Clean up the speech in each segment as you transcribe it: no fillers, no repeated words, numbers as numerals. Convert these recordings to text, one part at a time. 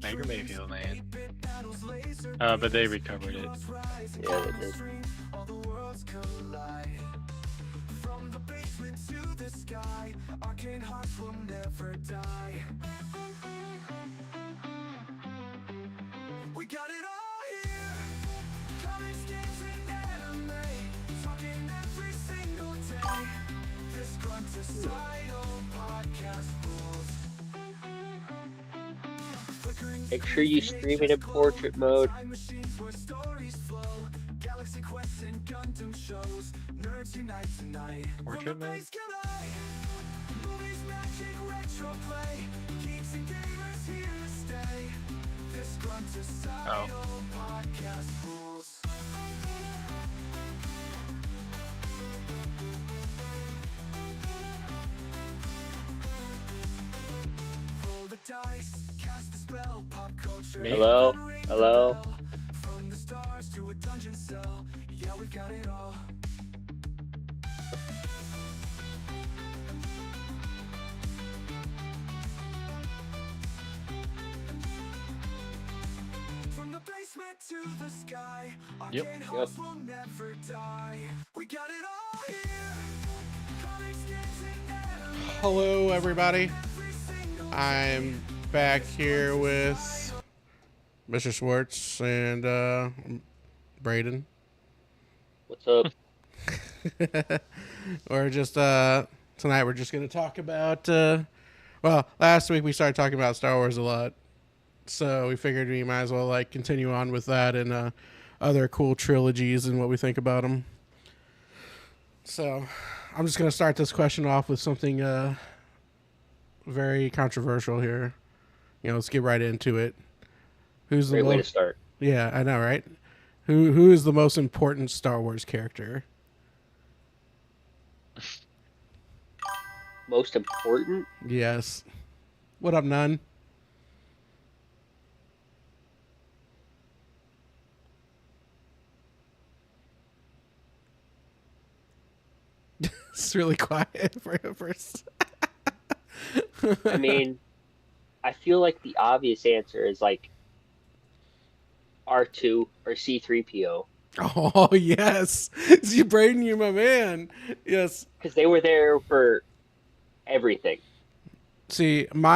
Baker Mayfield, man. But they recovered it. Yeah, they did. Make sure you stream it in portrait mode. Portrait mode? Oh. Me? Hello? Hello? Yep. Yep. Hello, everybody. I'm back here with Mr. Schwartz and Braden. What's up? We're just tonight we're just gonna talk about well, last week we started talking about Star Wars a lot, so we figured we might as well like continue on with that and other cool trilogies and what we think about them. So I'm just gonna start this question off with something very controversial here. Let's get right into it. Who's the Great way to most? start. Yeah, I know, right? Who is the most important Star Wars character? Most important? Yes. What up, Nun? It's really quiet for a first. I mean, I feel like the obvious answer is like R2 or C3PO. Oh yes, see, Braden, you're my man. Yes. Because they were there for everything. See, and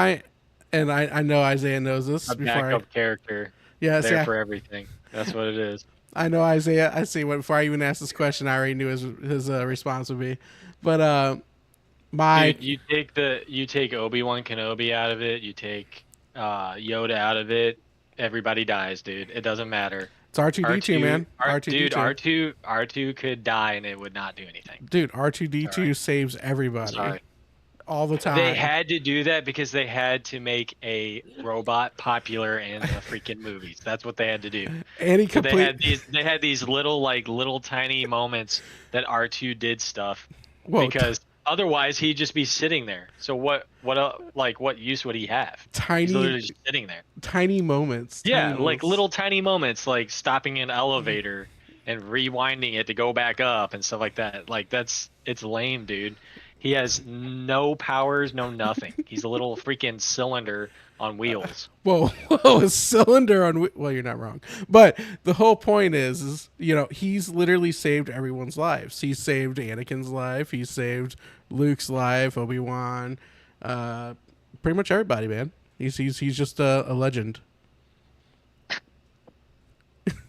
I know Isaiah knows this A before. backup character. Yeah, There see, for everything. That's what it is. I know Isaiah. I see. Before I even asked this question, I already knew his response would be. But my Dude, you take Obi-Wan Kenobi out of it, you take Yoda out of it, everybody dies, dude. It doesn't matter. it's R2D2, man. Dude, R2D2. R2 could die and it would not do anything. Dude, R2D2 Sorry. saves everybody Sorry. all the time. They had to do that because they had to make a robot popular in the freaking movies. That's what they had to do. And he So complete. they had these little tiny moments that R2 did stuff Whoa, because otherwise he'd just be sitting there. So what use would he have? He's literally tiny, just sitting there. tiny moments. Yeah, tiny like moments. little tiny moments, like stopping an elevator and rewinding it to go back up and stuff like that. Like it's lame, dude. He has no powers, no nothing. He's a little freaking cylinder on wheels. Whoa, a cylinder on. Well, you're not wrong, but the whole point is he's literally saved everyone's lives. He saved Anakin's life. He saved Luke's life. Obi-Wan, pretty much everybody, man. He's just a legend.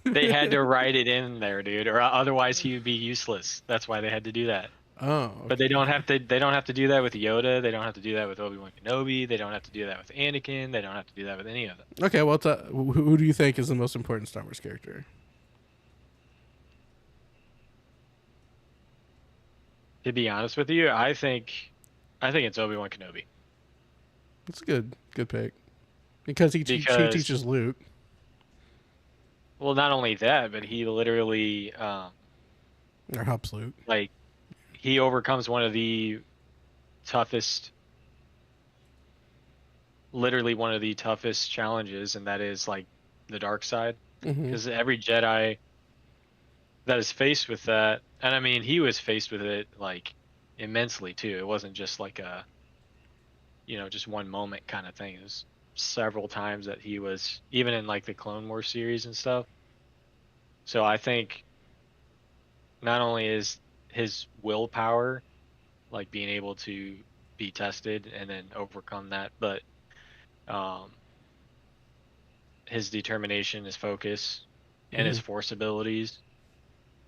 They had to write it in there, dude, or otherwise he would be useless. That's why they had to do that. Oh, okay. But they don't have to. They don't have to do that with Yoda. They don't have to do that with Obi-Wan Kenobi. They don't have to do that with Anakin. They don't have to do that with any of them. Okay, well, who do you think is the most important Star Wars character? To be honest with you, I think it's Obi-Wan Kenobi. That's a good pick because he teaches Luke. Well, not only that, but he literally Or helps Luke. like he overcomes one of the toughest, literally one of the toughest challenges, and that is like the dark side. Because every Jedi that is faced with that, and I mean he was faced with it like immensely too. It wasn't just like a just one moment kind of thing. It was several times that he was even in like the Clone Wars series and stuff. So I think not only is his willpower like being able to be tested and then overcome that, but um, his determination, his focus, and his force abilities,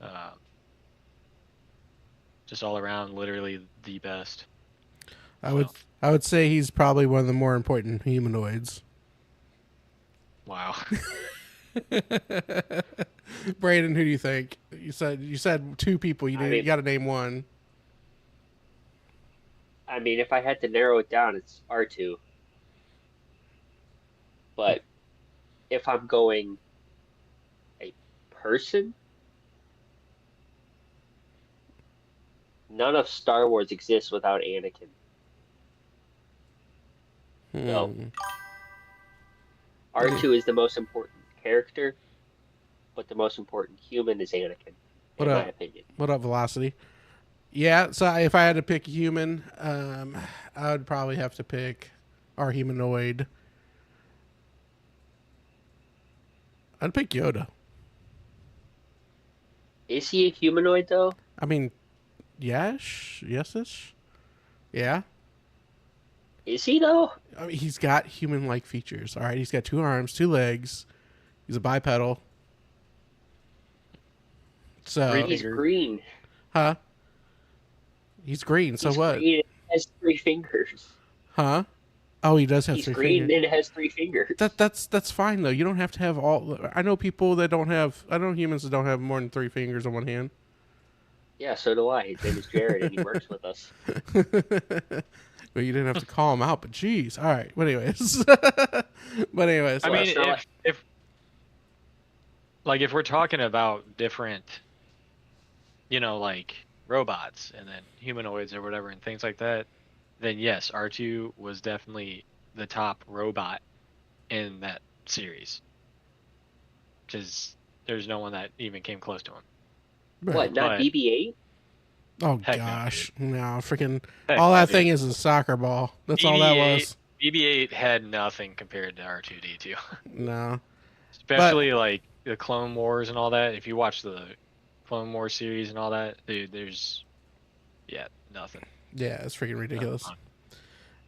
uh, just all around, literally the best. I would I would say he's probably one of the more important humanoids. Wow. Brayden, who do you think? You said two people. You got to name one. I mean, if I had to narrow it down, it's R2. But if I'm going a person, none of Star Wars exists without Anakin. So R2 is the most important character, but the most important human is Anakin, in my opinion. What up, Velocity? Yeah, so if I had to pick a human, I would probably have to pick our humanoid. I'd pick Yoda. Is he a humanoid, though? I mean, yes-ish. Yeah. Is he, though? I mean, he's got human-like features. All right, he's got 2 arms, 2 legs. He's a bipedal. So he's green. Huh? He's green. So he's what? Green. It has 3 fingers. Huh? Oh, he does have he's 3 green fingers. And it has 3 fingers. That's fine though. You don't have to have all. I know people that don't have. I know humans that don't have more than 3 fingers on one hand. Yeah, so do I. His name is Jared, and he works with us. Well, you didn't have to call him out, but geez. All right. But anyways. I mean, if we're talking about different, like robots and then humanoids or whatever and things like that, then yes, R2 was definitely the top robot in that series. Because there's no one that even came close to him. Right. What, not BB-8? Oh, Heck gosh. No, freaking... all that thing is a soccer ball. That's all that was. BB-8 had nothing compared to R2-D2. No. Especially, like, the Clone Wars and all that. If you watch the Clone Wars series and all that, dude, there's... Yeah, nothing. Yeah, it's freaking ridiculous.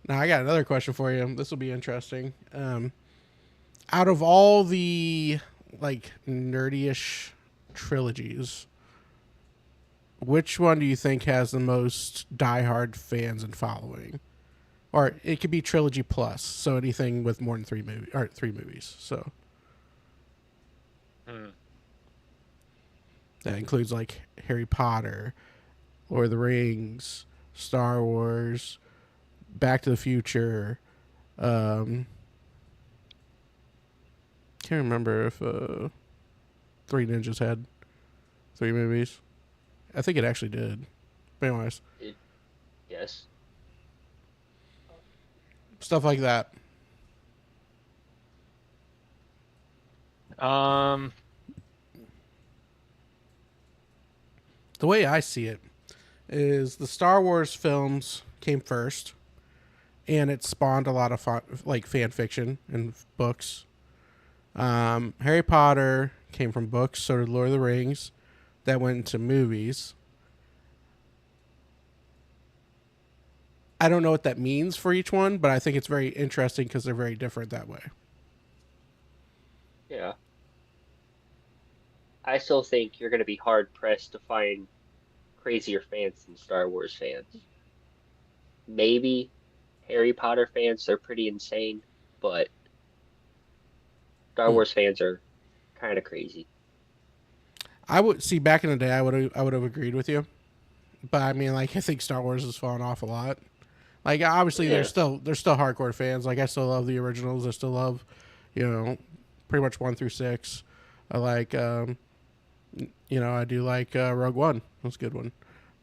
Now, I got another question for you. This will be interesting. Out of all the, like, nerdy-ish trilogies, which one do you think has the most diehard fans and following? Or it could be trilogy plus, so anything with more than 3 movies. So that includes like Harry Potter, Lord of the Rings, Star Wars, Back to the Future. Can't remember if 3 Ninjas had 3 movies. I think it actually did. But anyways. Yes. Stuff like that. Um, The way I see it is the Star Wars films came first, and it spawned a lot of fan fiction and books. Harry Potter came from books, so did Lord of the Rings. That went into movies. I don't know what that means for each one, but I think it's very interesting because they're very different that way. Yeah. I still think you're going to be hard-pressed to find crazier fans than Star Wars fans. Maybe Harry Potter fans, they're pretty insane, but Star Wars fans are kind of crazy. I would see back in the day. I would have agreed with you, but I mean, like I think Star Wars has fallen off a lot. Like obviously, there's still hardcore fans. Like I still love the originals. I still love, pretty much 1 through 6. I like, I do like Rogue One. That's a good one.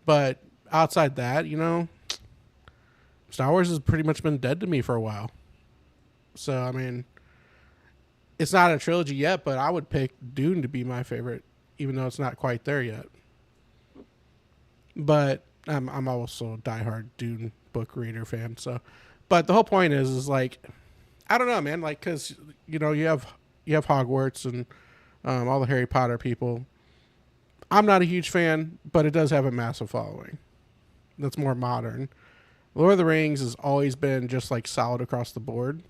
But outside that, Star Wars has pretty much been dead to me for a while. So I mean, it's not a trilogy yet, but I would pick Dune to be my favorite, even though it's not quite there yet. But I'm also a diehard Dune book reader fan. So, but the whole point is like I don't know, man. Like, cause you know you have Hogwarts and all the Harry Potter people. I'm not a huge fan, but it does have a massive following. That's more modern. Lord of the Rings has always been just like solid across the board,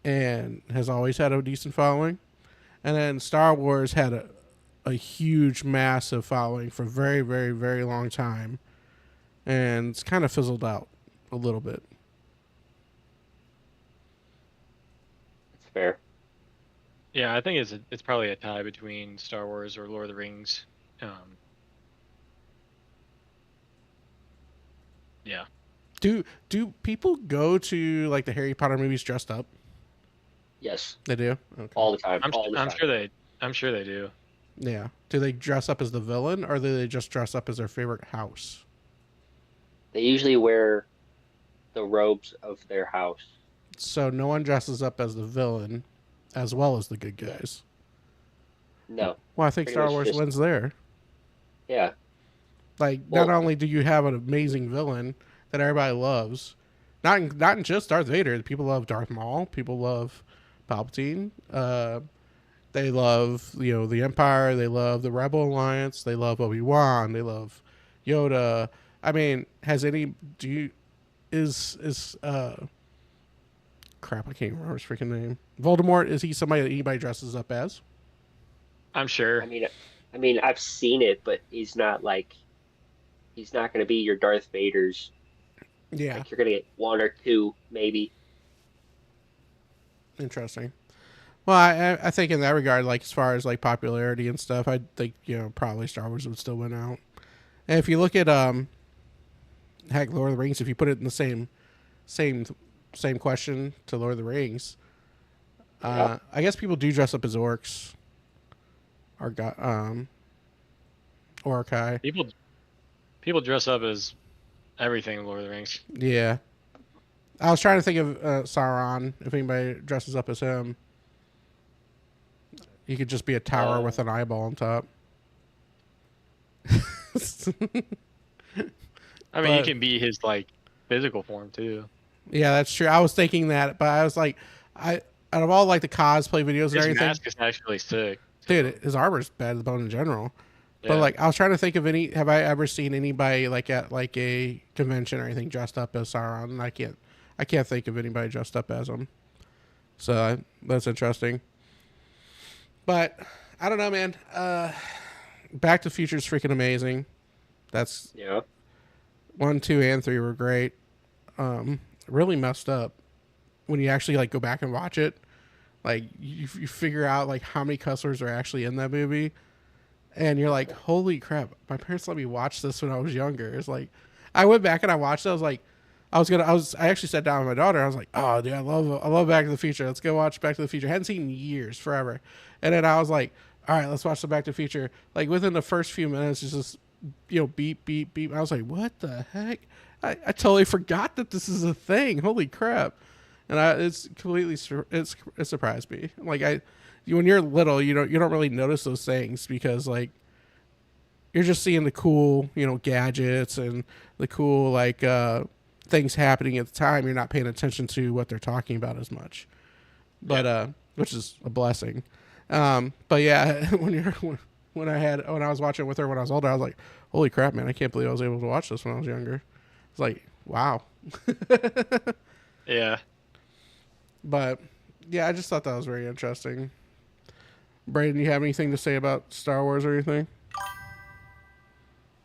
and has always had a decent following. And then Star Wars had a huge, massive following for a very, very, very long time, and it's kind of fizzled out a little bit. It's fair. Yeah, I think it's probably a tie between Star Wars or Lord of the Rings. Yeah. Do people go to like the Harry Potter movies dressed up? Yes, They do. Okay. all the time. I'm All the I'm time. sure they I'm sure they do. Yeah. Do they dress up as the villain, or do they just dress up as their favorite house? They usually wear the robes of their house. So no one dresses up as the villain, as well as the good No, guys. no, Well, I think pretty Star much Wars just wins there. yeah. Like, not Well, only do you have an amazing villain that everybody loves, not in just Darth Vader. People love Darth Maul. People love Palpatine. They love the Empire. They love the Rebel Alliance. They love Obi-Wan. They love Yoda. I mean, has any do you is crap? I can't remember his freaking name. Voldemort, is he somebody that anybody dresses up as? I'm I sure. mean, I mean, I've seen it, but he's not going to be your Darth Vader's. Yeah, Like you're going to get one or two, maybe. interesting. Well, I think in that regard, like as far as like popularity and stuff, I think probably Star Wars would still win out. And if you look at heck, Lord of the Rings, if you put it in the same same question to Lord of the Rings, Yeah. I guess people do dress up as orcs or Orcai. People dress up as everything in Lord of the Rings. Yeah, I was trying to think of Sauron. If anybody dresses up as him, he could just be a tower Uh, with an eyeball on top. I mean, you But can be his like physical form too. yeah, that's true. I was thinking that, but I was like, out of all like the cosplay videos and His everything, mask is actually sick. dude, his armor's bad as the bone in general. But Yeah. like, I was trying to think of any. Have I ever seen anybody like at like a convention or anything dressed up as Sauron? And I can't think of anybody dressed up as him. So that's interesting. But I don't know, man. Back to the Future is freaking amazing. That's yeah. 1, 2, and 3 were great. Really messed up when you actually like go back and watch it. Like you figure out like how many cuss words are actually in that movie, and you're like, holy crap! My parents let me watch this when I was younger. It's like I went back and I watched it. I was like, I actually sat down with my daughter. I was like, oh dude, I love Back to the Future. Let's go watch Back to the Future. I hadn't seen it in years, forever. And then I was like, all right, let's watch the Back to the Future. Like within the first few minutes, it's just beep beep beep. I was like, what the heck? I totally forgot that this is a thing. Holy crap! And it's completely it surprised me. Like when you're little, you don't really notice those things because like you're just seeing the cool gadgets and the cool like things happening at the time. You're not paying attention to what they're talking about as much, but which is a blessing. But yeah, when I was watching it with her when I was older, I was like, holy crap, man! I can't believe I was able to watch this when I was younger. It's like, wow. Yeah. But yeah, I just thought that was very interesting. Braden, you have anything to say about Star Wars or anything?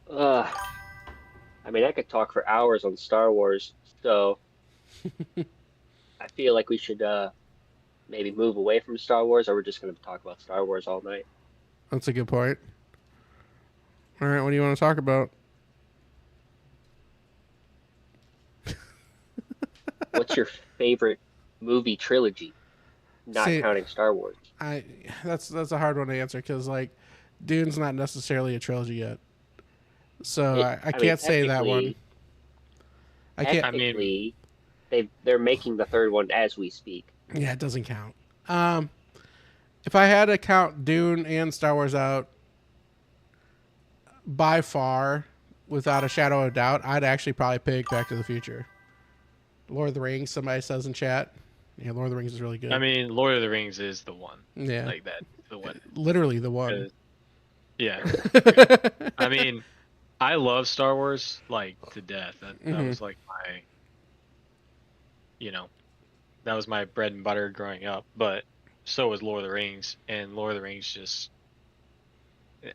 Uh, I mean, I could talk for hours on Star Wars, so I feel like we should maybe move away from Star Wars, or we're just going to talk about Star Wars all night. That's a good point. All right, what do you want to talk about? What's your favorite movie trilogy, not See, counting Star Wars? that's a hard one to answer because like Dune's not necessarily a trilogy yet, so I I mean, can't say that one. I can't. I mean, technically, they're making the third one as we speak. Yeah, it doesn't count. If I had to count Dune and Star Wars out, by far, without a shadow of doubt, I'd actually probably pick Back to the Future. Lord of the Rings, somebody says in chat. Yeah, Lord of the Rings is really good. I mean, Lord of the Rings is the one. Yeah, Like that, the one. literally the one. 'Cause- Yeah. I mean, I love Star Wars like to death. That Mhm. was like my, you know, that was my bread and butter growing up. But so was Lord of the Rings, and Lord of the Rings just,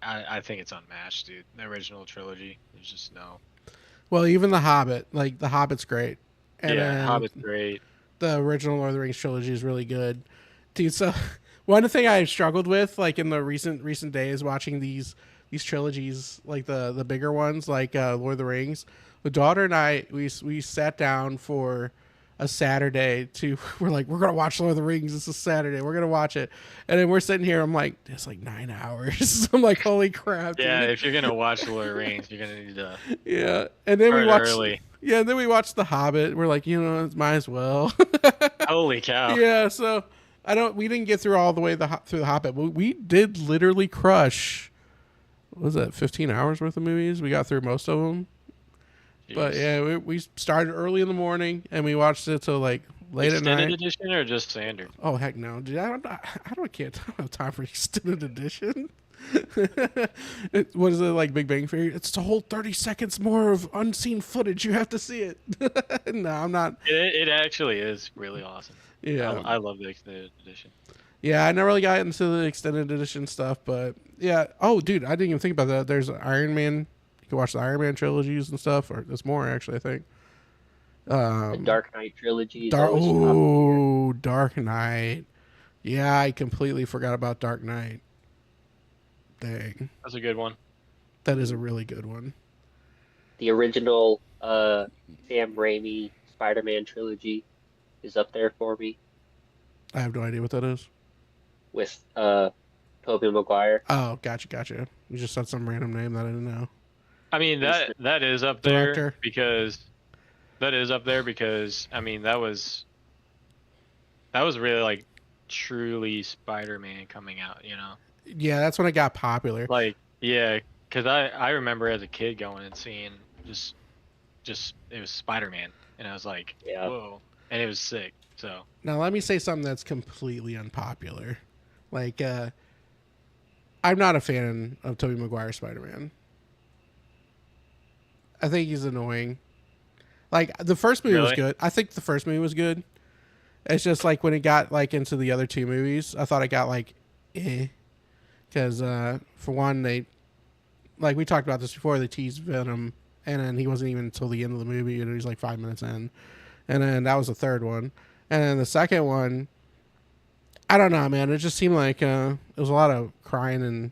I think it's unmatched, dude. The original trilogy, there's just no. Well, even The Hobbit, like The Hobbit's great, and Yeah, then Hobbit's great. the original Lord of the Rings trilogy is really good, dude. So one thing I struggled with, like in the recent days, watching these trilogies, like the bigger ones, like Lord of the Rings. The daughter and I, we sat down for a Saturday to we're gonna watch Lord of the Rings. This is Saturday. We're gonna watch it, and then we're sitting here. I'm like, it's like 9 hours. I'm like, holy crap, Yeah, dude. if you're gonna watch Lord of the Rings, you're gonna need to Yeah, and then we start watched. early. Yeah, and then we watched The Hobbit. We're like, might as well. Holy cow! Yeah, so I don't. We didn't get through all the way through the Hobbit, but we did literally crush. What was that 15 hours worth of movies? We got through most of them. But Jeez. yeah, we started early in the morning and we watched it till like late at Extended night. edition or just standard? Oh heck no, dude! I don't have time for extended edition. What is it like Big Bang Theory? It's the whole 30 seconds more of unseen footage. You have to see it. No, I'm not. It actually is really awesome. Yeah, I love the extended edition. yeah. I never really got into the extended edition stuff, but yeah. Oh, dude, I didn't even think about that. There's Iron Man. You can watch the Iron Man trilogies and stuff, or there's more actually. I think. The Dark Knight trilogy is Dark. always top tier. Oh, Dark Knight. Yeah, I completely forgot about Dark Knight. Dang, That's a good one. that is a really good one. The original Sam Raimi Spider-Man trilogy is up there for me I have no idea what that is. with Tobey Maguire. Oh, gotcha. You just said some random name that I didn't know. I mean He's that is up there Director. because I mean that was really like truly Spider-Man coming out, you know? Yeah, that's when it got popular. Like yeah, because I remember as a kid going and seeing just it was Spider-Man, and I was like, Yeah. whoa, and it was sick. So Now, let me say something that's completely unpopular. Like, I'm not a fan of Tobey Maguire's Spider-Man. I think he's annoying. Like, the first movie was Really? good. I think the first movie was good. It's just like when it got like into the other two movies, I thought it got like, because for one, they like we talked about this before. They teased Venom, and then he wasn't even until the end of the movie. And he was like 5 minutes in, and then that was the third one, and then the second one. I don't know, man. It just seemed like it was a lot of crying and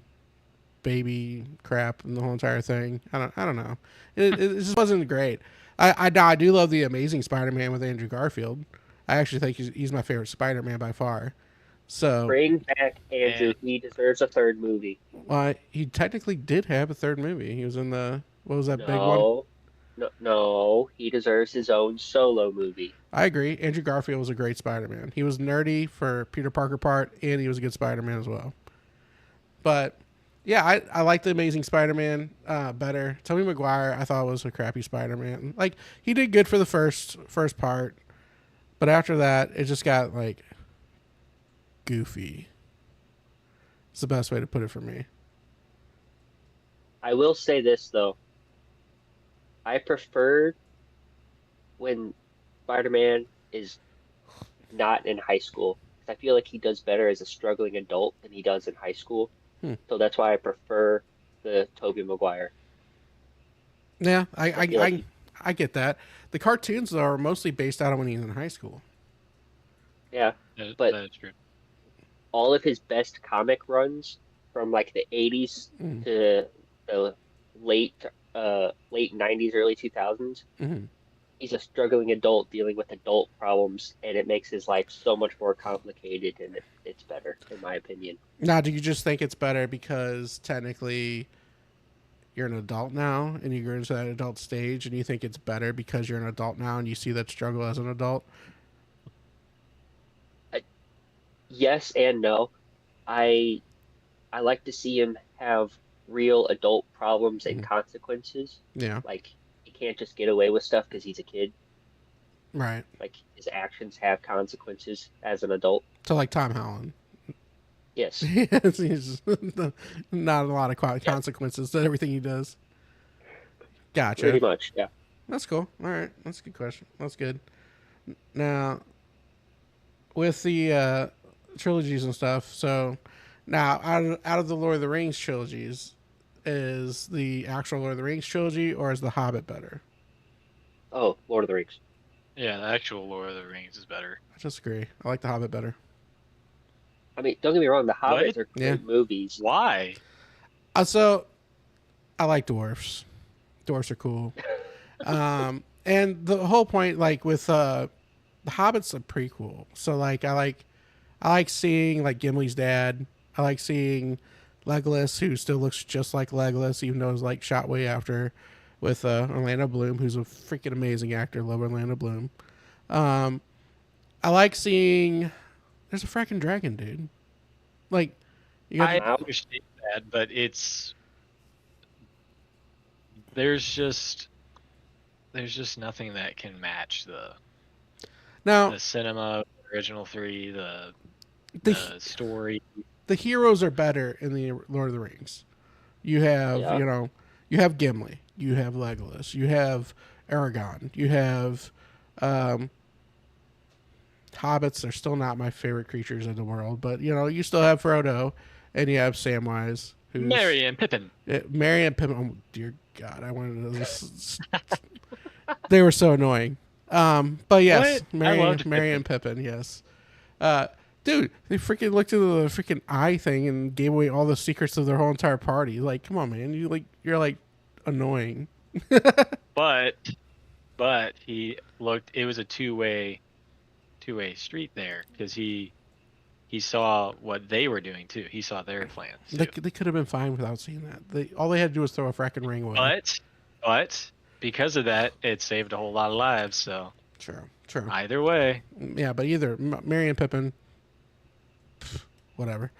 baby crap and the whole entire thing. I don't know. It just wasn't great. I do love the Amazing Spider-Man with Andrew Garfield. I actually think he's my favorite Spider-Man by far. So, Bring back Andrew. And He deserves a third movie. he technically did have a third movie. He was in the what was that big one? No, no. He deserves his own solo movie. I agree. Andrew Garfield was a great Spider-Man. He was nerdy for Peter Parker part, and he was a good Spider-Man as well. But yeah, I like the Amazing Spider-Man better. Tobey Maguire, I thought was a crappy Spider-Man. Like he did good for the first part, but after that, it just got like goofy. It's the best way to put it for me. I will say this though. I prefer when Spider-Man is not in high school. 'Cause I feel like he does better as a struggling adult than he does in high school. Hmm. So that's why I prefer the Tobey Maguire. Yeah, I feel like I get that. The cartoons though are mostly based out of when he's in high school. yeah, that, but that is true. all of his best comic runs from like the 80s Mm. to the late 90s, early 2000s, Mm-hmm. he's a struggling adult dealing with adult problems, and it makes his life so much more complicated, and it's better, in my opinion. Now, do you just think it's better because technically you're an adult now and you're into that adult stage, and you think it's better because you're an adult now and you see that struggle as an adult? Yes and no. I I like to see him have real adult problems and Mhm. consequences. Yeah. Like he can't just get away with stuff because he's a kid. Right. Like his actions have consequences as an adult. So like Tom Holland. Yes. He's not a lot of Yeah. consequences to everything he does. Pretty Gotcha. much. Yeah. That's cool. All right. That's a good question. That's good. Now, with the trilogies and stuff, so now out of the Lord of the Rings trilogies, is the actual Lord of the Rings trilogy or is The Hobbit better? Oh, Lord of the Rings. Yeah, the actual Lord of the Rings is better. I disagree. I like The Hobbit better. I mean, don't get me wrong. The What? Hobbits are Yeah. great movies. Why? So I like dwarfs. Dwarfs are cool. And the whole point, like with The Hobbit's a prequel, so like I like seeing like Gimli's dad. I like seeing Legolas, who still looks just like Legolas, even though he's like shot way after, with Orlando Bloom, who's a freaking amazing actor. Love Orlando Bloom. Um, I like seeing. There's a freaking dragon, dude. Like, you got I Wow. understand that, but there's just nothing that can match now the cinema, the original three, the the story. the heroes are better in the Lord of the Rings. You have Yeah. you have Gimli, you have Legolas, you have Aragon, you have hobbits. Are still not my favorite creatures in the world, but you still have Frodo, and you have Samwise, who's Merry and Pippin. Merry and Pippin. Oh dear God, I wanted to they were so annoying. But yes, What? I loved Merry and Pippin. Yes. Uh, dude, they freaking looked into the freaking eye thing and gave away all the secrets of their whole entire party. Like, come on, man, you're like annoying. But he looked. It was a two-way street there because he saw what they were doing too. He saw their plans too. They could have been fine without seeing that. All they had to do was throw a fracking ring away. But because of that, it saved a whole lot of lives. So True. either way, Yeah, but either Merry and Pippin, whatever.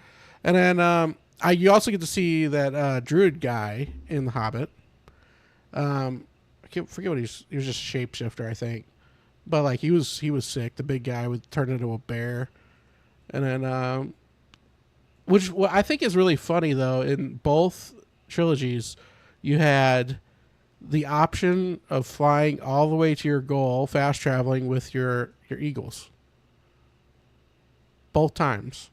And then you also get to see that druid guy in The Hobbit. I can't forget what he was just a shapeshifter, I think. But like he was sick. The big guy would turn into a bear, and then which what I think is really funny though, in both trilogies, you had the option of flying all the way to your goal, fast traveling with your eagles. Both times.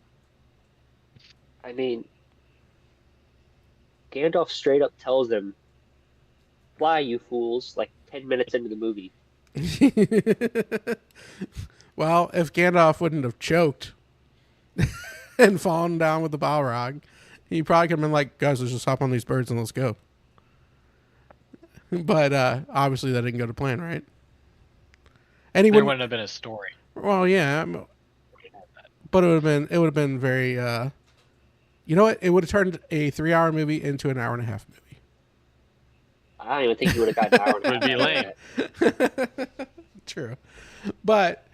I mean, Gandalf straight up tells them, "Fly, you fools!" Like 10 minutes into the movie. Well, if Gandalf wouldn't have choked and fallen down with the Balrog, he probably could have been like, guys, let's just hop on these birds and let's go. But obviously that didn't go to plan, right? And he there wouldn't. wouldn't have been a story. Well, yeah, but it would have been very. You know what? It would have turned a 3-hour movie into an hour and a half movie. I don't even think you would have got an hour and a Would be half out of lame. that. True, but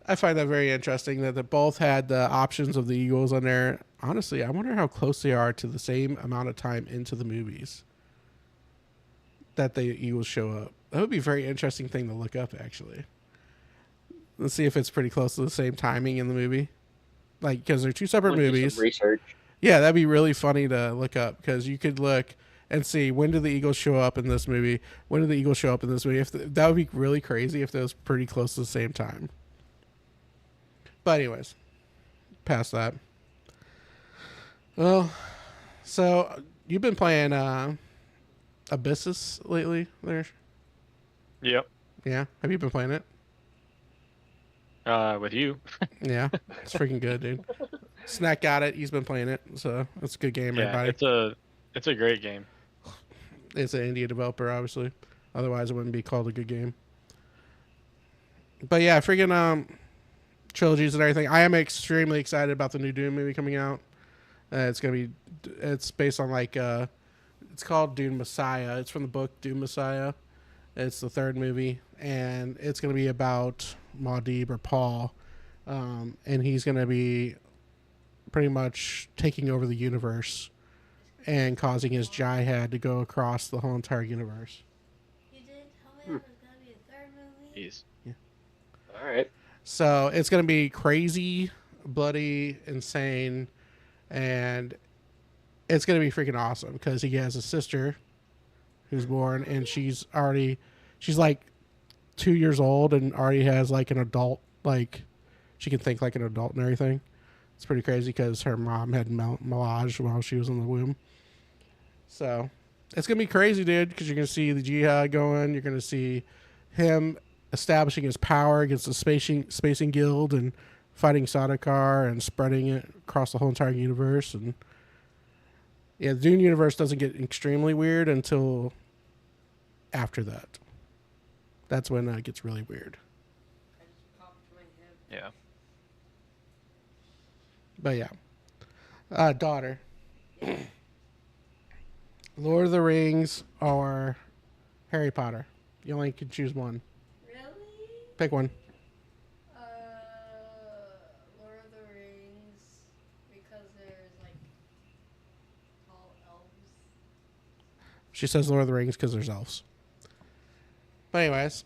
I find that very interesting that they both had the options of the Eagles on there. Honestly, I wonder how close they are to the same amount of time into the movies that the Eagles show up. That would be a very interesting thing to look up, actually. Let's see if it's pretty close to the same timing in the movie. Like, because they're two separate Wanna do movies. some research. Yeah, that'd be really funny to look up because you could look and see when did the Eagles show up in this movie. When did the Eagles show up in this movie? That would be really crazy if that was pretty close to the same time. But anyways, past that. Well, so you've been playing Abyssus lately, there? Yep. Yeah. Have you been playing it? With you. Yeah, it's freaking good, dude. Snack got it. He's been playing it, so it's a good game, Yeah, everybody. it's a great game. It's an India developer, obviously. Otherwise, it wouldn't be called a good game. But yeah, freaking trilogies and everything. I am extremely excited about the new Dune movie coming out. It's based on it's called Dune Messiah. It's from the book Dune Messiah. It's the third movie, and it's gonna be about Muad'Dib or Paul, and he's gonna be pretty much taking over the universe and causing his jihad to go across the whole entire universe. You did tell me there was gonna be a third movie. Jeez. All right. So it's gonna be crazy, bloody, insane, and it's gonna be freaking awesome because he has a sister who's born, and she's like 2 years old and already has like an adult, like she can think like an adult and everything. It's pretty crazy because her mom had melange while she was in the womb. So it's gonna be crazy, dude. Because you're gonna see the jihad going. You're gonna see him establishing his power against the spacing guild and fighting Sardaukar and spreading it across the whole entire universe. And yeah, the Dune universe doesn't get extremely weird until after that. That's when it gets really weird. Yeah. But yeah, daughter. Lord of the Rings or Harry Potter. You only can choose one. Really? Pick one. Uh, Lord of the Rings, because there's like tall elves. She says Lord of the Rings because there's elves. But anyways,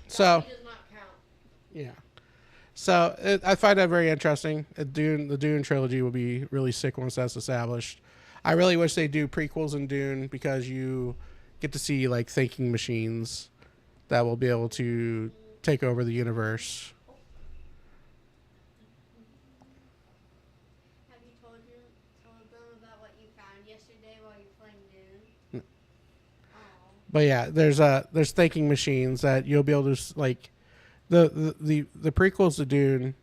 so That does not count. yeah. So I find that very interesting. The Dune trilogy will be really sick once that's established. I really wish they do prequels in Dune because you get to see like thinking machines that will be able to take over the universe. Have you told them about what you found yesterday while you're playing Dune? Oh. But yeah, there's thinking machines that you'll be able to like the prequels to Dune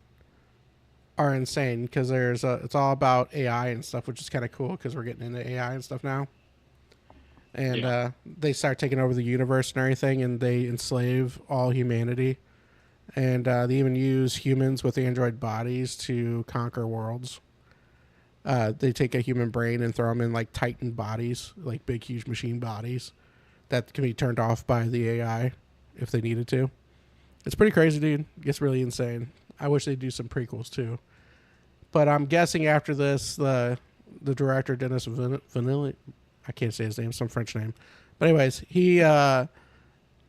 are insane because it's all about AI and stuff, which is kind of cool because we're getting into AI and stuff now. And Yeah. they start taking over the universe and everything, and they enslave all humanity. And they even use humans with android bodies to conquer worlds. They take a human brain and throw them in like Titan bodies, like big, huge machine bodies that can be turned off by the AI if they needed to. It's pretty crazy, dude. It gets really insane. I wish they'd do some prequels too. But I'm guessing after this, the director Dennis Vanilli, I can't say his name, some French name. But anyways,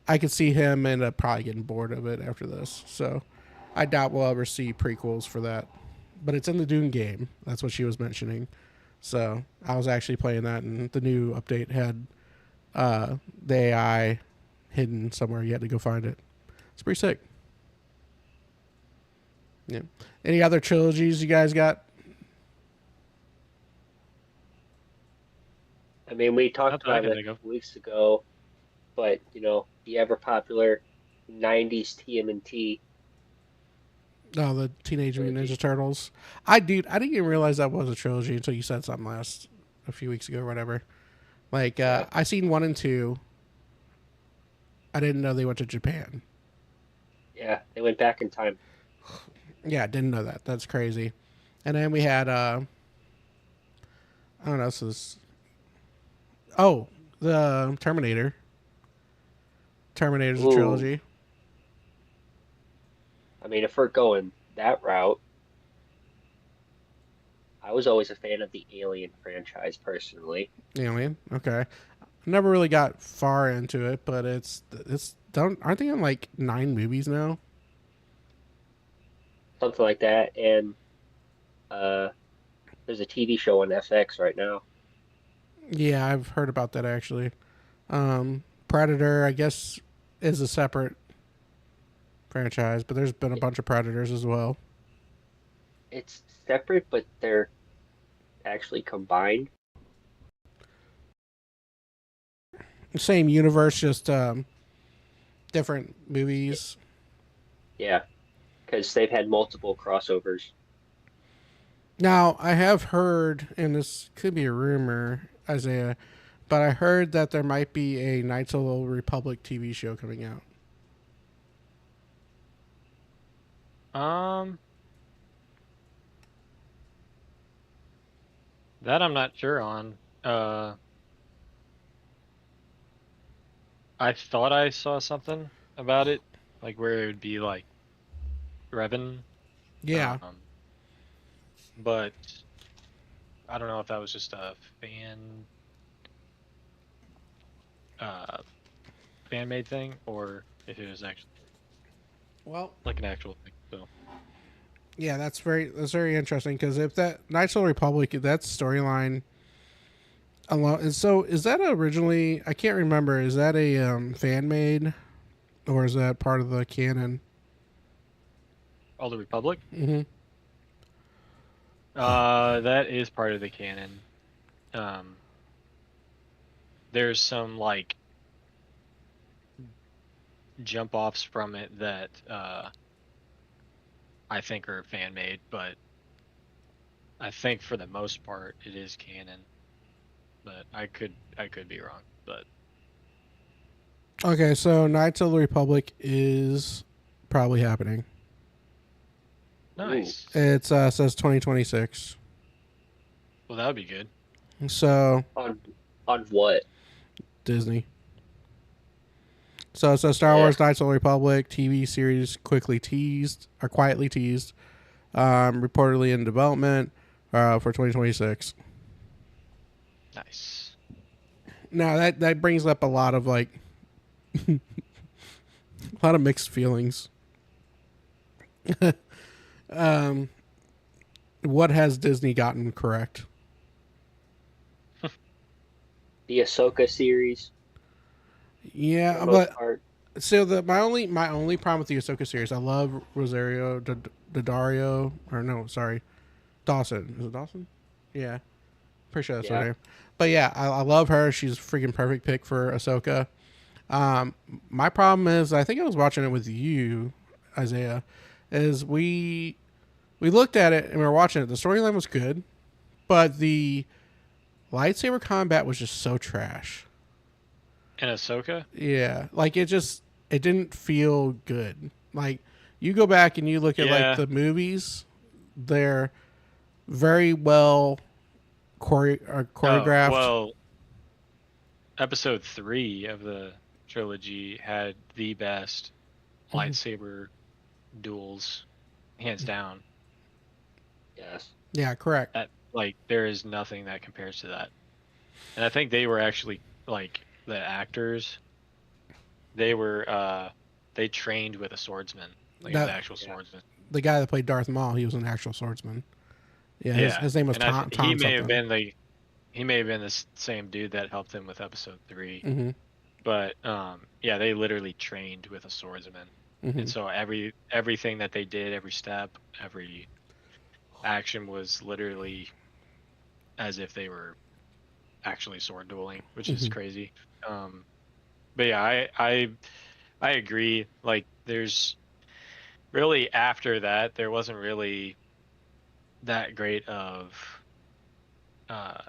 I could see him end up probably getting bored of it after this. So I doubt we'll ever see prequels for that. But it's in the Dune game. That's what she was mentioning. So I was actually playing that, and the new update had the AI hidden somewhere. You had to go find it. It's pretty sick. Yeah. Any other trilogies you guys got? I mean, we Not talked that I about can it a think of. couple weeks ago, but the ever popular '90s TMNT Oh, the Teenage Mutant trilogy. Ninja Turtles. I didn't even realize that was a trilogy until you said something a few weeks ago or whatever. Like Yeah, I seen 1 and 2. I didn't know they went to Japan. yeah, they went back in time. Yeah, didn't know that. That's crazy. And then we had I don't know, the Terminator. Terminator's a Ooh, trilogy. I mean, if we're going that route, I was always a fan of the Alien franchise personally. Alien. Okay. Never really got far into it, but it's don't aren't they in like 9 movies now? Something like that. And uh, there's a TV show on FX right now. Yeah, I've heard about that actually. Predator, I guess, is a separate franchise, but there's been a It, bunch of Predators as well. it's separate, but they're actually combined. Same universe, just different movies. Yeah, because they've had multiple crossovers. Now, I have heard, and this could be a rumor, Isaiah, but I heard that there might be a Knights of the Old Republic TV show coming out. Um, that I'm not sure on. I thought I saw something about it, like where it would be like Revan. Yeah. Um, but I don't know if that was just a uh fan made thing or if it was actually. Well, like an actual thing. So yeah, that's very interesting because if that Knights of the Republic, that storyline alone, and so is that originally? I can't remember. Is that a fan made or is that part of the canon? all the Republic, Mm-hmm. that is part of the canon. Um, there's some like jump offs from it that I think are fan made, but I think for the most part it is canon. But I could be wrong. But Okay, so Knights of the Republic is probably happening. Ooh. nice. It says 2026. Well, that would be good. So On on what? Disney. So it says Star Yeah. Wars Knights of the Republic TV series quickly teased or quietly teased, reportedly in development for 2026. Nice. Now that brings up a lot of like a lot of mixed feelings. What has Disney gotten correct? The Ahsoka series, for Yeah, the most but part. so my only problem with the Ahsoka series, I love Rosario Daddario, or no, sorry, Dawson. Is it Dawson? Yeah, pretty sure that's her Yeah. name. But yeah, I love her. She's a freaking perfect pick for Ahsoka. Um, my problem is, I think I was watching it with you, Isaiah. Is we looked at it and we were watching it. The storyline was good, but the lightsaber combat was just so trash. And Ahsoka? Yeah, like it didn't feel good. Like you go back and you look at like Yeah. the movies, they're very well Oh, choreographed. well, episode 3 of the trilogy had the best Mhm. lightsaber duels, hands down. Yes. Yeah, correct. That like there is nothing that compares to that. And I think they were actually like the actors. They trained with a swordsman, like an That actual Yeah. swordsman. the guy that played Darth Maul, he was an actual swordsman. Yeah, Yeah, his name was and Tom he may have something. been the same dude that helped him with episode 3. Mm-hmm. But yeah, they literally trained with a swordsman. Mm-hmm. And so everything that they did, every step, every action was literally as if they were actually sword dueling, which is Mm-hmm. crazy. But yeah, I agree. Like there's really after that there wasn't really that great of uh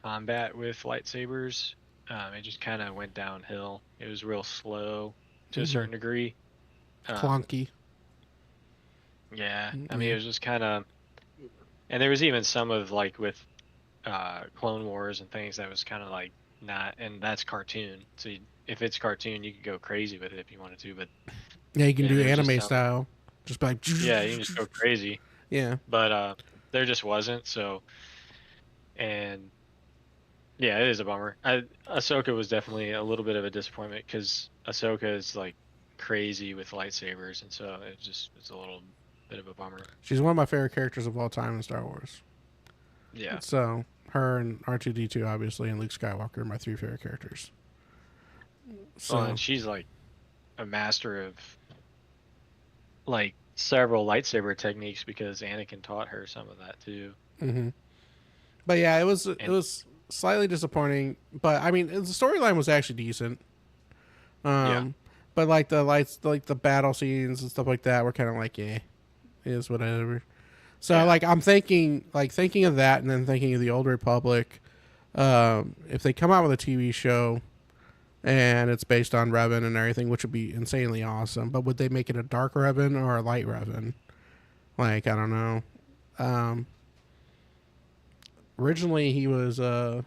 combat with lightsabers. It just kind of went downhill. It was real slow to a Mm-hmm. certain degree. Um, Clunky. yeah, I mean it Yeah. was just kind of, and there was even some of like with Clone Wars and things that was kind of like not, and that's cartoon. So if it's cartoon, you could go crazy with it if you wanted to, but Yeah, you can yeah, do there was just anime some, style. Just be like yeah, you can just go crazy, yeah. but there just wasn't. So and yeah, it is a bummer. Ahsoka was definitely a little bit of a disappointment because Ahsoka is like crazy with lightsabers, and so it's a little bit of a bummer. She's one of my favorite characters of all time in Star Wars. Yeah. So her and R2D2 obviously and Luke Skywalker are my three favorite characters. Well, So and she's like a master of like several lightsaber techniques because Anakin taught her some of that too. hmm But yeah, it And was slightly disappointing. But I mean, the storyline was actually decent. yeah, But like the lights, like the battle scenes and stuff like that, were kind of like, yeah, it is whatever. So yeah, like I'm thinking of that, and then thinking of the Old Republic. If they come out with a TV show and it's based on Revan and everything, which would be insanely awesome. But would they make it a dark Revan or a light Revan? Like I don't know. Um, Originally he was or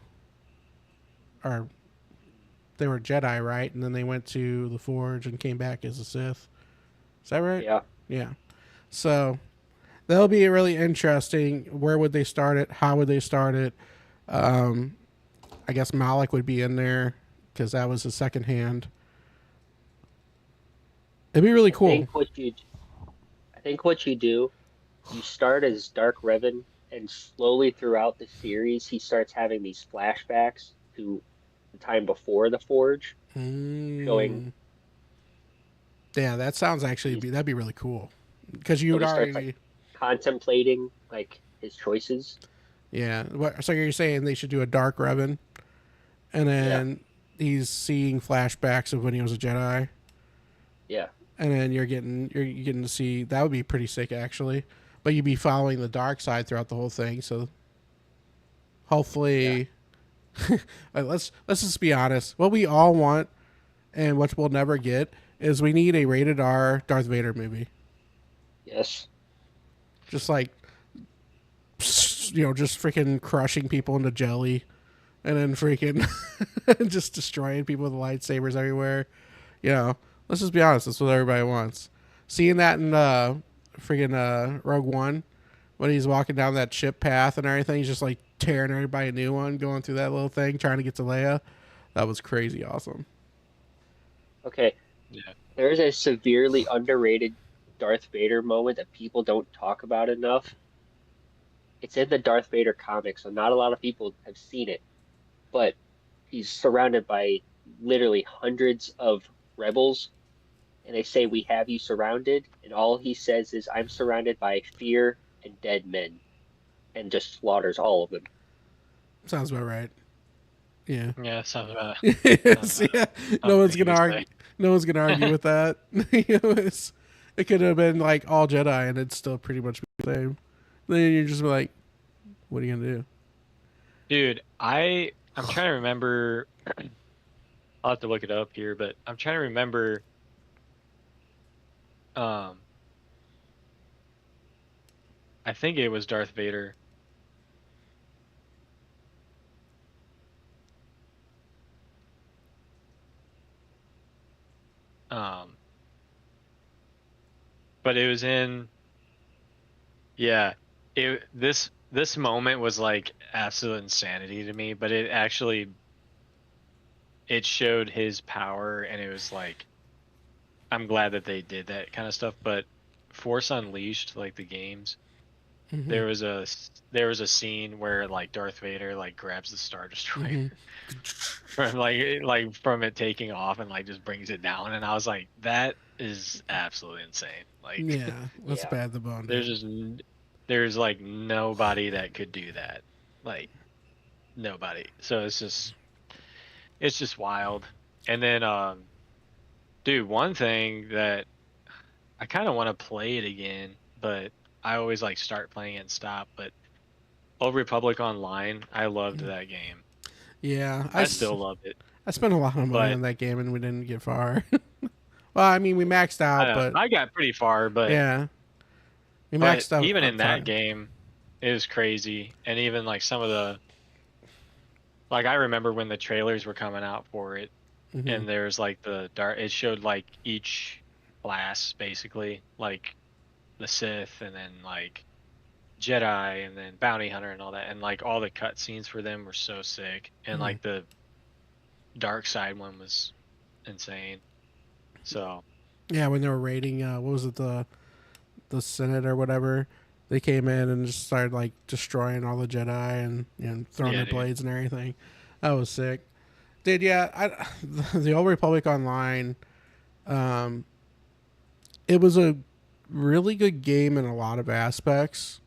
they were Jedi, right? And then they went to the Forge and came back as a Sith. Is that right? Yeah. Yeah. So that'll be really interesting. Where would they start it? How would they start it? Um, I guess Malik would be in there because that was his second hand. It'd be really I cool. think what you do, you start as Dark Revan, and slowly throughout the series, he starts having these flashbacks to the time before the Forge, showing Mm. Yeah, that sounds actually he's that'd be really cool because you so would he starts like already. contemplating like his choices. Yeah. So you're saying they should do a Dark Revan, and Yeah, then he's seeing flashbacks of when he was a Jedi, yeah, and then you're getting to see that would be pretty sick actually. But you'd be following the dark side throughout the whole thing, so yeah. hopefully, let's just be honest. What we all want and what we'll never get is we need a rated R Darth Vader movie. Yes. Just like just freaking crushing people into jelly, and then freaking just destroying people with lightsabers everywhere. Let's just be honest. That's what everybody wants. Seeing that in freaking Rogue One, when he's walking down that ship path and everything, he's just like tearing everybody a new one, going through that little thing, trying to get to Leia. That was crazy awesome. Okay. Yeah. There's a severely underrated Darth Vader moment that people don't talk about enough. It's in the Darth Vader comic, so not a lot of people have seen it, but he's surrounded by literally hundreds of rebels, and they say, "We have you surrounded," and all he says is, "I'm surrounded by fear and dead men," and just slaughters all of them. Sounds about right. Yeah. Yeah, sounds about sounds Yes, about yeah. No something one's you gonna could argue. say. No one's gonna argue with that. It could have been like all Jedi, and it'd still pretty much be the same. Then you're just like, what are you gonna do? Dude, I'm trying to remember. I'll have to look it up here, but I'm trying to remember. Um, I think it was Darth Vader. Um, but it was in. Yeah, this moment was like absolute insanity to me, but it showed his power, and it was like I'm glad that they did that kind of stuff. But Force Unleashed, like the games, Mm-hmm. there was a scene where like Darth Vader like grabs the Star Destroyer Mm-hmm. from from it taking off and like just brings it down, and I was like, that is absolutely insane. Like Yeah, let's Yeah. bad the bone, there's dude. just there's like nobody that could do that, like nobody. So it's just wild. And then dude, one thing that I kind of want to play it again, but I always like start playing it and stop. But Old Republic Online, I loved that game. Yeah, I still love it. I spent a lot of money But on that game, and we didn't get far. Well, I mean, we maxed I out, don't know, but I got pretty far, but yeah, we but maxed out even up in that front. game, it was crazy. And even like some of the like I remember when the trailers were coming out for it, Mm-hmm. and there's like it showed like each class basically, like the Sith, and then like Jedi, and then Bounty Hunter and all that, and like all the cutscenes for them were so sick, and Mm-hmm. like the dark side one was insane. So Yeah, when they were raiding, what was it, the Senate or whatever? They came in and just started like destroying all the Jedi and throwing yeah, their dude. blades and everything. That was sick, dude. Yeah, the Old Republic Online, um, it was a really good game in a lot of aspects,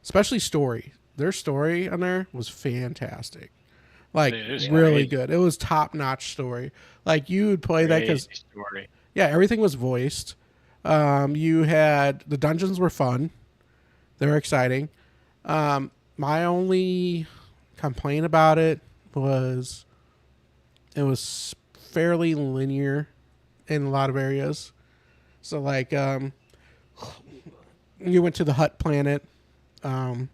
especially story. Their story on there was fantastic. Like Dude, it was Yeah. really crazy. good. It was top notch story. Like you would play that because Crazy story. yeah, everything was voiced. You had the dungeons were fun. They were exciting. My only complaint about it was it was fairly linear in a lot of areas. So like you went to the hut planet. Um,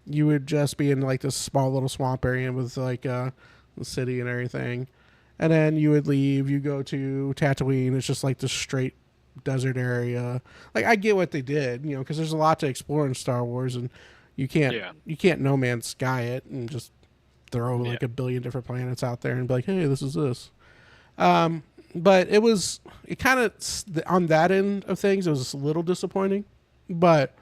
you would just be in like this small little swamp area with like the city and everything, and then you would leave. You go to Tatooine. It's just like this straight desert area. Like I get what they did, because there's a lot to explore in Star Wars, and you can't Yeah, you can't No Man's Sky it and just throw yeah, like a billion different planets out there and be like, hey, this is this. but it kind of on that end of things, it was a little disappointing, but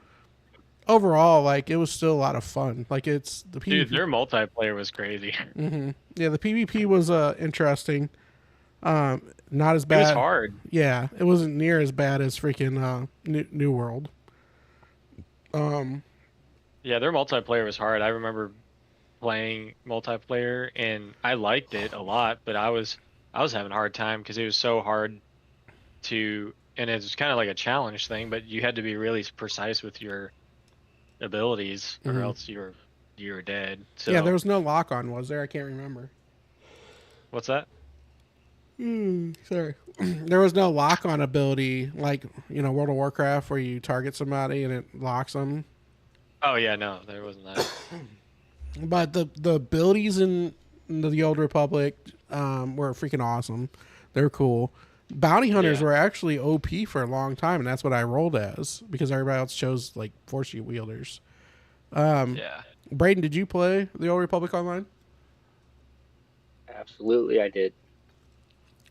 overall, like it was still a lot of fun. Like it's the PvP. Dude, their multiplayer was crazy. Mm-hmm. Yeah, the PvP was interesting. Not as It bad. was hard. Yeah, it wasn't near as bad as freaking New World. Yeah, their multiplayer was hard. I remember playing multiplayer and I liked it a lot, but I was having a hard time because it was so hard to, and it was kind of like a challenge thing, but you had to be really precise with your abilities or else you're dead. So yeah, there was no lock on, was there? I can't remember. what's that? Sorry. There was no lock on ability like, World of Warcraft where you target somebody and it locks them. Oh yeah, no, there wasn't that. But the abilities in the Old Republic were freaking awesome. They're cool. Bounty hunters were actually OP for a long time, and that's what I rolled as because everybody else chose like force wielders. Yeah. Braden, did you play the Old Republic Online? Absolutely, I did.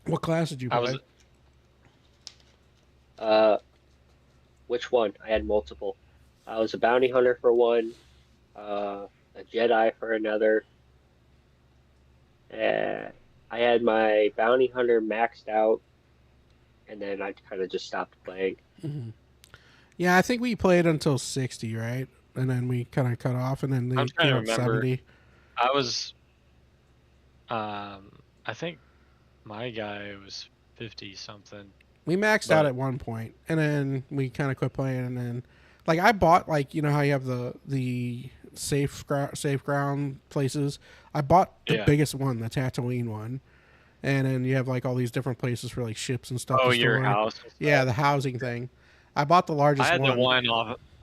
What class did you play? Which one? I had multiple. I was a bounty hunter for one, a Jedi for another. I had my bounty hunter maxed out, and then I kind of just stopped playing. Mm-hmm. Yeah, I think we played until 60, right? And then we kind of cut off, and then they I'm trying to came up remember. 70. I was, I think my guy was 50 something. We maxed out at one point, and then we kind of quit playing. And then, like, I bought how you have the safe ground places. I bought the biggest one, the Tatooine one, and then you have like all these different places for like ships and stuff. Oh, your house. Yeah, the housing thing. I bought the largest one.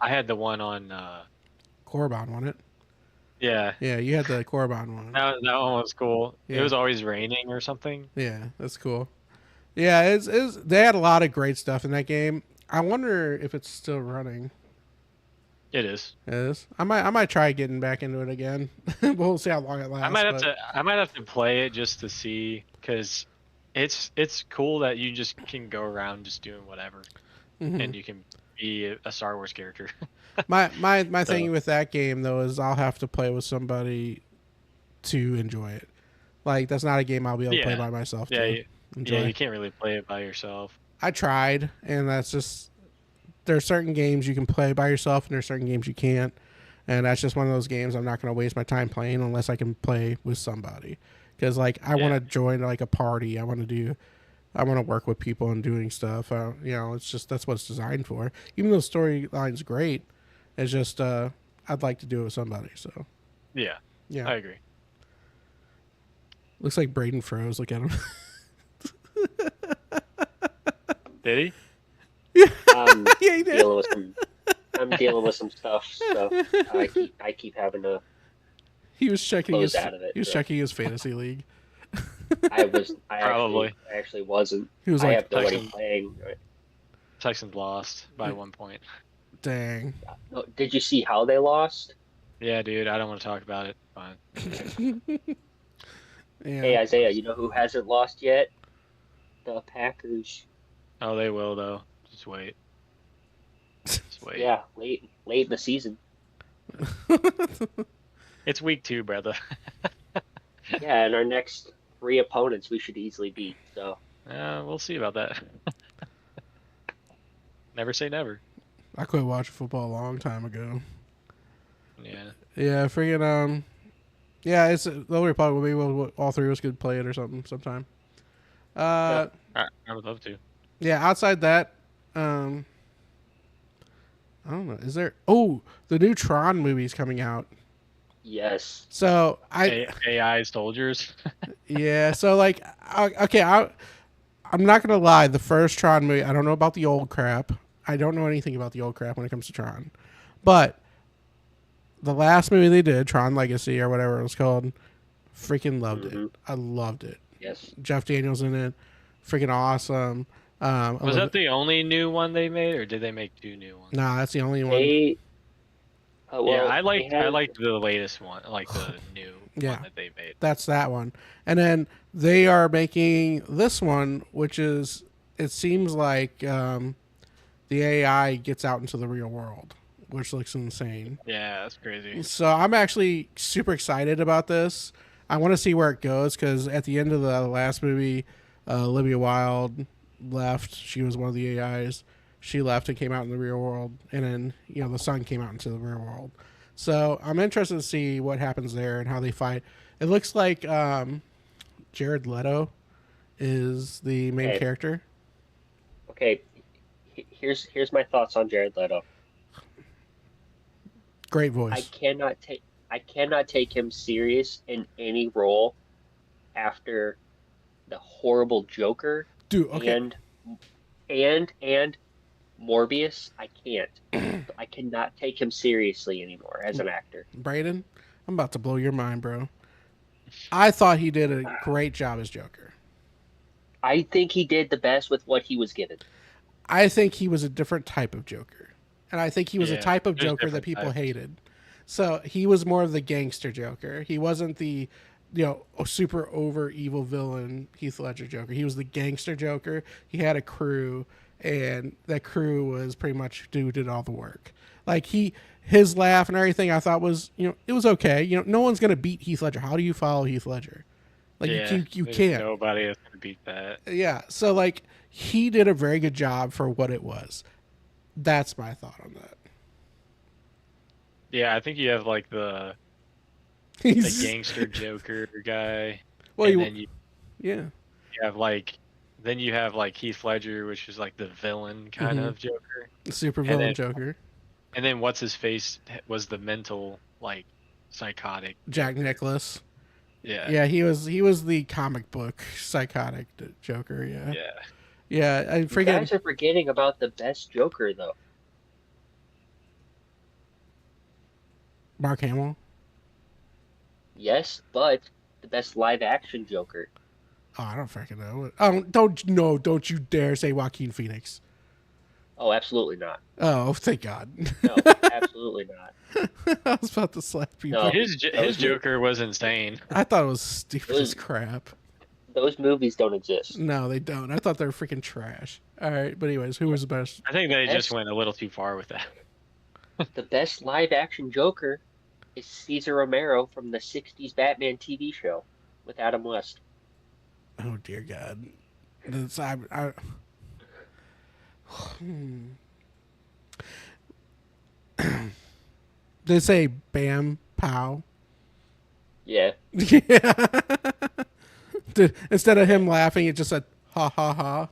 I had the one on Korriban, wasn't it? Yeah. Yeah, you had the Korriban one. That one was cool. Yeah. It was always raining or something. Yeah, that's cool. Yeah, they had a lot of great stuff in that game. I wonder if it's still running. It is. It is. I might try getting back into it again. We'll see how long it lasts. I might have to play it just to see because it's cool that you just can go around just doing whatever, and you can be a Star Wars character. my thing with that game though is I'll have to play with somebody to enjoy it. Like that's not a game I'll be able to play by myself. Yeah, you can't really play it by yourself. I tried, and that's just there are certain games you can play by yourself, and there are certain games you can't, and that's just one of those games I'm not going to waste my time playing unless I can play with somebody. Because like I want to join like a party, I want to work with people and doing stuff. It's just that's what it's designed for. Even though the storyline's great, it's just I'd like to do it with somebody. So yeah, I agree. Looks like Braden froze. Look at him. Did he? Yeah, he did. I'm dealing with some stuff, so I keep having to. He was checking his. Out of it, he was checking his fantasy league. I actually wasn't. He was I like, have nobody playing. Texans lost by 1 point. Dang. No, did you see how they lost? Yeah, dude. I don't want to talk about it. Fine. Yeah. Hey Isaiah, you know who hasn't lost yet? The Packers. Oh, they will though. Just wait. Just wait. Yeah, late in the season. It's week 2, brother. Yeah, and our next 3 opponents we should easily beat. So. We'll see about that. Never say never. I quit watching football a long time ago. Yeah. Yeah, freaking yeah, it's the Old Republic. Maybe all 3 of us could play it or something sometime. I would love to. Yeah, outside that, I don't know. Is there? Oh, the new Tron movie's coming out. Yes. So AI soldiers. Yeah. So like, okay, I'm not gonna lie. The first Tron movie, I don't know about the old crap. I don't know anything about the old crap when it comes to Tron, but the last movie they did, Tron Legacy or whatever it was called, freaking loved it. I loved it. Yes. Jeff Daniels in it, freaking awesome. Was that the only new one they made, or did they make 2 new ones? Nah, that's the only one. Yeah, Well, they I have. liked the latest one, like the new Yeah. one that they made. That's that one. And then they are making this one, which is, it seems like the AI gets out into the real world, which looks insane. Yeah, that's crazy. So I'm actually super excited about this. I want to see where it goes because at the end of the last movie, Olivia Wilde left. She was one of the AIs. She left and came out in the real world, and then the son came out into the real world. So I'm interested to see what happens there and how they fight. It looks like Jared Leto is the main Okay, character. okay. Here's my thoughts on Jared Leto. Great I voice, cannot take I cannot take him serious in any role after the horrible Joker dude. Okay, and and Morbius. I can't. I cannot take him seriously anymore as an actor. Brayden, I'm about to blow your mind, bro. I thought he did a great job as Joker. I think he did the best with what he was given. I think he was a different type of Joker. And I think he was a Yeah, type of there's Joker that different people types. hated. So he was more of the gangster Joker. He wasn't the super over evil villain Heath Ledger Joker. He was the gangster Joker. He had a crew, and that crew was pretty much who did all the work. Like his laugh and everything, I thought was it was okay. No one's gonna beat Heath Ledger. How do you follow Heath Ledger? Like Yeah, you there's can't. nobody that's gonna beat that. Yeah. So like he did a very good job for what it was. That's my thought on that. Yeah, I think you have like the He's gangster Joker guy, well, and then yeah, you have like Heath Ledger, which is like the villain kind Mhm. of Joker, super and villain then Joker. and then what's his face was the mental like psychotic Jack Joker. Nicklaus. Yeah, Yeah, he was the comic book psychotic Joker. Yeah, yeah. yeah. I You forget guys are forgetting about the best Joker, though. Mark Hamill. Yes, but the best live action Joker. Oh, I don't fucking know. Oh, don't you dare say Joaquin Phoenix. Oh, absolutely not. Oh, thank God. No, absolutely not. I was about to slap you. No. His Those Joker was insane. I thought it was stupid as Those- crap. Those movies don't exist. No, they don't. I thought they were freaking trash. All right, but anyways, who was the best? I think they just Best- went a little too far with that. The best live action Joker is Cesar Romero from the 60s Batman TV show with Adam West. Oh dear God. That's, hmm. They say bam pow. Yeah. Yeah. Instead of him laughing, it just said ha ha ha.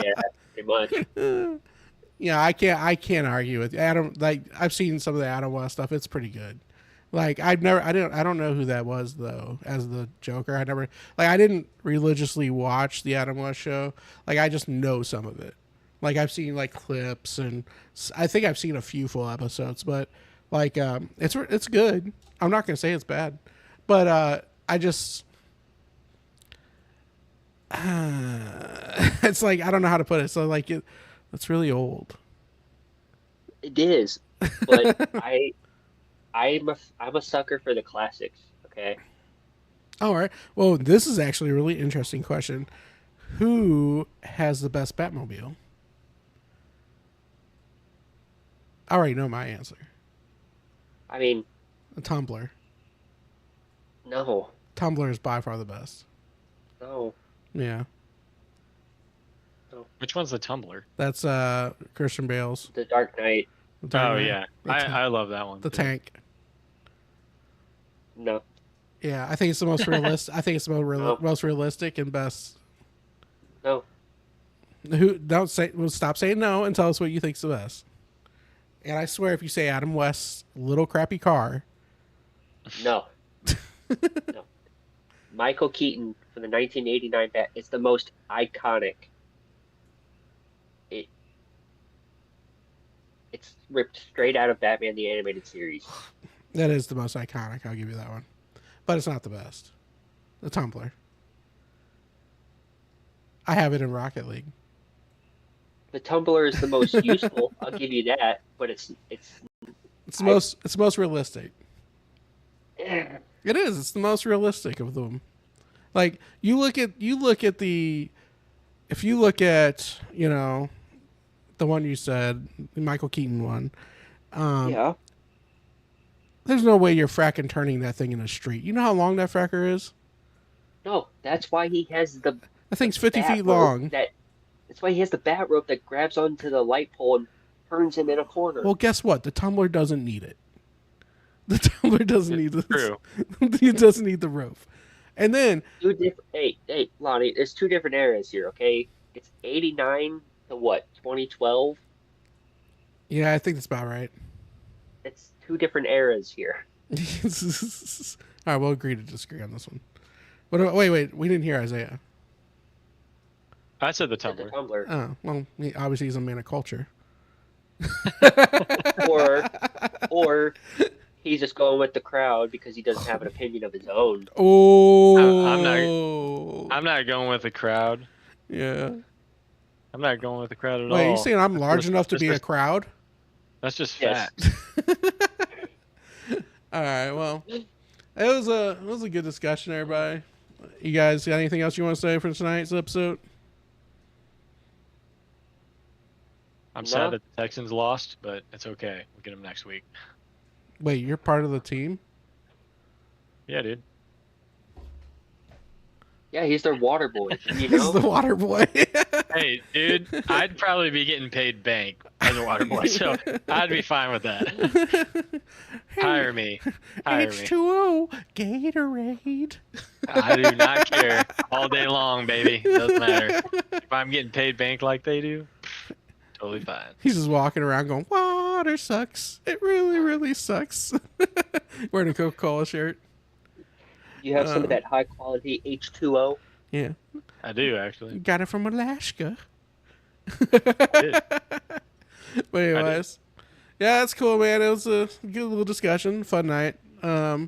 Yeah, pretty much. Yeah, I can't argue with Adam. Like I've seen some of the Adam West stuff. It's pretty good. Like I don't know who that was though as the Joker. I didn't religiously watch the Adam West show. Like I just know some of it. Like I've seen like clips and I think I've seen a few full episodes, but like it's good. I'm not gonna say it's bad, but I just it's like I don't know how to put it. So like it's really old. It is, but I'm a sucker for the classics. Okay. All right. Well, this is actually a really interesting question. Who has the best Batmobile? I already know my answer. I mean, A Tumbler. no, Tumbler is by far the best. no. Yeah. Which one's the Tumbler? That's Christian Bale's. The Dark Knight, The Dark Oh Knight. yeah, The ta- I love that one. the too. tank. no. Yeah, I think it's the most realistic. I think it's the No. most realistic and best. No. Who don't say? Well, stop saying no and tell us what you think's the best. And I swear, if you say Adam West's little crappy car, No. No. Michael Keaton for the 1989 Bat. It's the most iconic. It's ripped straight out of Batman the Animated Series. that is the most iconic. I'll give you that one, but it's not the best. The Tumbler. I have it in Rocket League. The Tumbler is the most useful. I'll give you that, but it's It's the most realistic. Yeah. It is. It's the most realistic of them. Like you look at the if you look at the one you said, the Michael Keaton one. Yeah. There's no way you're fracking turning that thing in a street. You know how long that fracker is? No, that's why he has the That thing's 50 bat feet rope long. that's why he has the bat rope that grabs onto the light pole and turns him in a corner. Well, guess what? The tumbler doesn't need it. The tumbler doesn't need this. True. It doesn't need the rope. And then Hey, Lonnie, there's two different eras here, okay? It's 89 to what, 2012? yeah, I think that's about right. It's two different eras here. All right, we'll agree to disagree on this one. Wait, we didn't hear Isaiah. I said the It's the Tumblr. Tumblr. Oh, well, obviously he's a man of culture. Or he's just going with the crowd because he doesn't have an opinion of his own. Oh, I'm not going with the crowd. Yeah. I'm not going with the crowd at all. Wait, you saying I'm large enough to That's be a just- crowd? That's just Yes. fact. All right. Well, it was a good discussion, everybody. You guys got anything else you want to say for tonight's episode? I'm No. sad that the Texans lost, but it's okay. We'll get them next week. Wait, you're part of the team? Yeah, dude. Yeah, he's their water boy. You He's know? the water boy. Hey, dude, I'd probably be getting paid bank as a water boy, so I'd be fine with that. Hire me. Hire me. H2O, Gatorade. I do not care. All day long, baby. Doesn't matter. If I'm getting paid bank like they do, totally fine. He's just walking around going, water sucks. It really, really sucks. Wearing a Coca-Cola shirt. You have some of that high quality H2O. Yeah. I do, actually. Got it from Alaska. did. But anyways, yeah, that's cool, man. It was a good little discussion, fun night. I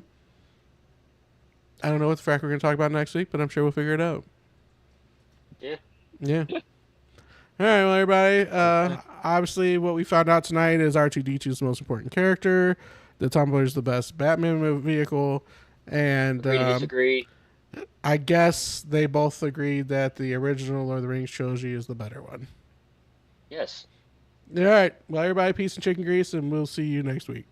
don't know what the frack we're gonna talk about next week, but I'm sure we'll figure it out. Yeah. Yeah. All right, well, everybody. Obviously, what we found out tonight is R2D2 is the most important character. The Tumbler is the best Batman vehicle, and Agree to disagree. I guess they both agreed that the original Lord of the Rings trilogy is the better one. Yes. All right. Well, everybody, peace and chicken grease, and we'll see you next week.